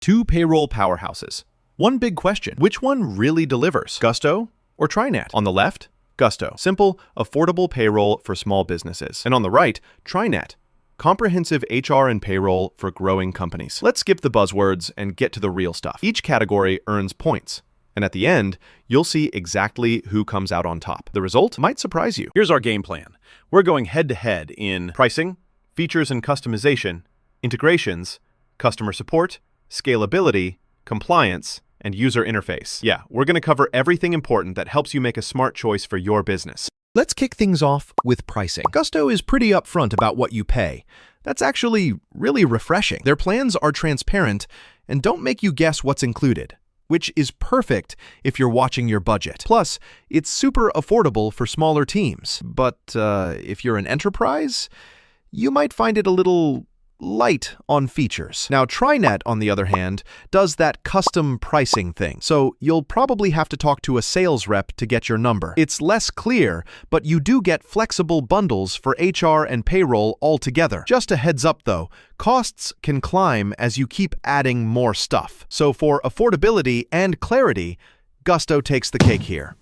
Two payroll powerhouses. One big question: which one really delivers? Gusto or TriNet? On the left, Gusto, simple, affordable payroll for small businesses. And on the right, TriNet, comprehensive HR and payroll for growing companies. Let's skip the buzzwords and get to the real stuff. Each category earns points, and at the end, you'll see exactly who comes out on top. The result might surprise you. Here's our game plan. We're going head-to-head in pricing, features and customization, integrations, customer support, scalability, compliance, and user interface. Yeah, we're going to cover everything important that helps you make a smart choice for your business. Let's kick things off with pricing. Gusto is pretty upfront about what you pay. That's actually really refreshing. Their plans are transparent and don't make you guess what's included, which is perfect if you're watching your budget. Plus, it's super affordable for smaller teams. But if you're an enterprise, you might find it a little light on features. Now, TriNet, on the other hand, does that custom pricing thing, so you'll probably have to talk to a sales rep to get your number. It's less clear, but you do get flexible bundles for HR and payroll altogether. Just a heads up though, costs can climb as you keep adding more stuff. So for affordability and clarity, Gusto takes the cake here.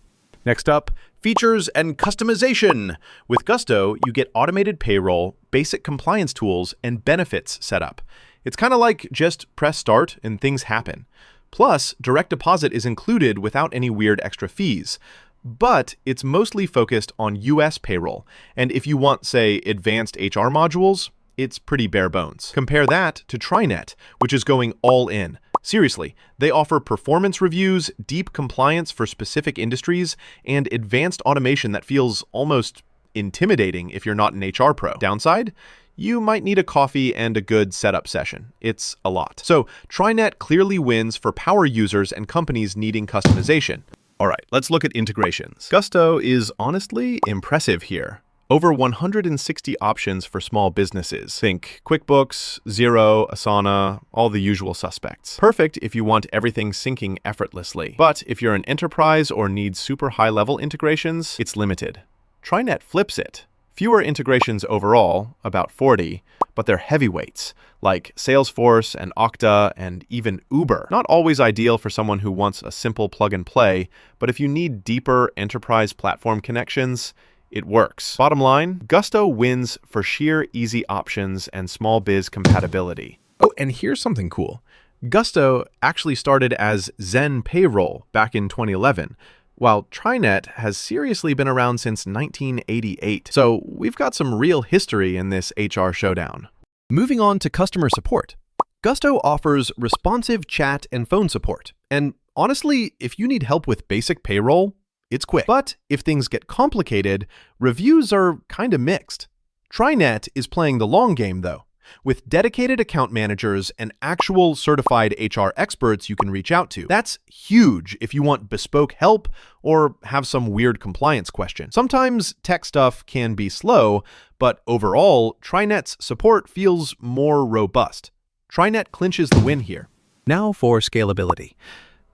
Next up, features and customization. With Gusto, you get automated payroll, basic compliance tools, and benefits set up. It's kind of like just press start and things happen. Plus, direct deposit is included without any weird extra fees. But it's mostly focused on US payroll. And if you want, say, advanced HR modules, it's pretty bare bones. Compare that to TriNet, which is going all in. Seriously, they offer performance reviews, deep compliance for specific industries, and advanced automation that feels almost intimidating if you're not an HR pro. Downside? You might need a coffee and a good setup session. It's a lot. So TriNet clearly wins for power users and companies needing customization. All right, let's look at integrations. Gusto is honestly impressive here. Over 160 options for small businesses. Think QuickBooks, Xero, Asana, all the usual suspects. Perfect if you want everything syncing effortlessly. But if you're an enterprise or need super high-level integrations, it's limited. TriNet flips it. Fewer integrations overall, about 40, but they're heavyweights, like Salesforce and Okta and even Uber. Not always ideal for someone who wants a simple plug-and-play, but if you need deeper enterprise platform connections, it works. Bottom line, Gusto wins for sheer easy options and small biz compatibility. Oh, and here's something cool. Gusto actually started as Zen Payroll back in 2011, while TriNet has seriously been around since 1988. So we've got some real history in this HR showdown. Moving on to customer support. Gusto offers responsive chat and phone support. And honestly, if you need help with basic payroll, it's quick. But if things get complicated, reviews are kind of mixed. TriNet is playing the long game though, with dedicated account managers and actual certified HR experts you can reach out to. That's huge if you want bespoke help or have some weird compliance question. Sometimes tech stuff can be slow, but overall, TriNet's support feels more robust. TriNet clinches the win here. Now for scalability.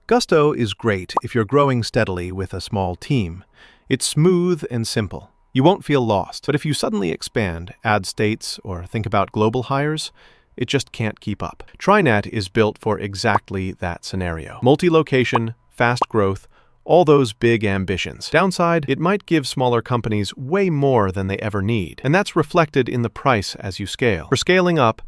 Gusto is great if you're growing steadily with a small team. It's smooth and simple. You won't feel lost, but if you suddenly expand, add states, or think about global hires, it just can't keep up. TriNet is built for exactly that scenario. Multi-location, fast growth, all those big ambitions. Downside, it might give smaller companies way more than they ever need, and that's reflected in the price as you scale. For scaling up,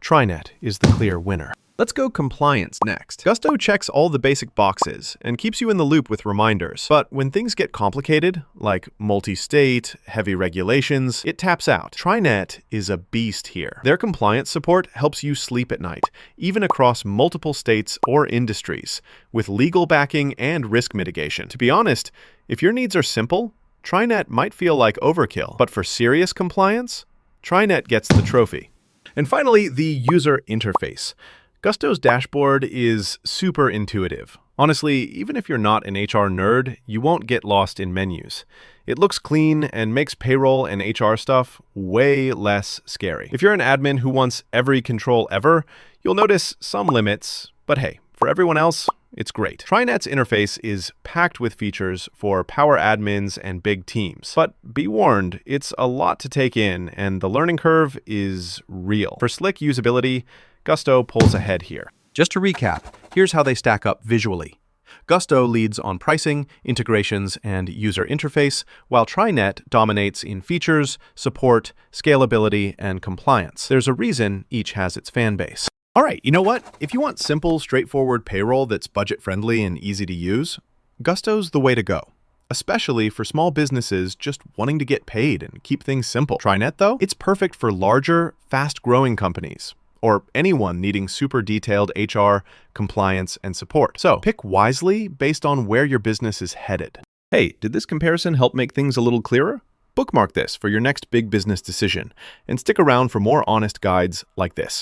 TriNet is the clear winner. Let's go compliance next. Gusto checks all the basic boxes and keeps you in the loop with reminders. But when things get complicated, like multi-state, heavy regulations, it taps out. TriNet is a beast here. Their compliance support helps you sleep at night, even across multiple states or industries, with legal backing and risk mitigation. To be honest, if your needs are simple, TriNet might feel like overkill. But for serious compliance, TriNet gets the trophy. And finally, the user interface. Gusto's dashboard is super intuitive. Honestly, even if you're not an HR nerd, you won't get lost in menus. It looks clean and makes payroll and HR stuff way less scary. If you're an admin who wants every control ever, you'll notice some limits, but hey, for everyone else, it's great. TriNet's interface is packed with features for power admins and big teams. But be warned, it's a lot to take in, and the learning curve is real. For slick usability, Gusto pulls ahead here. Just to recap, here's how they stack up visually. Gusto leads on pricing, integrations, and user interface, while TriNet dominates in features, support, scalability, and compliance. There's a reason each has its fan base. All right, you know what? If you want simple, straightforward payroll that's budget-friendly and easy to use, Gusto's the way to go, especially for small businesses just wanting to get paid and keep things simple. TriNet, though, it's perfect for larger, fast-growing companies, or anyone needing super detailed HR, compliance, and support. So pick wisely based on where your business is headed. Hey, did this comparison help make things a little clearer? Bookmark this for your next big business decision, and stick around for more honest guides like this.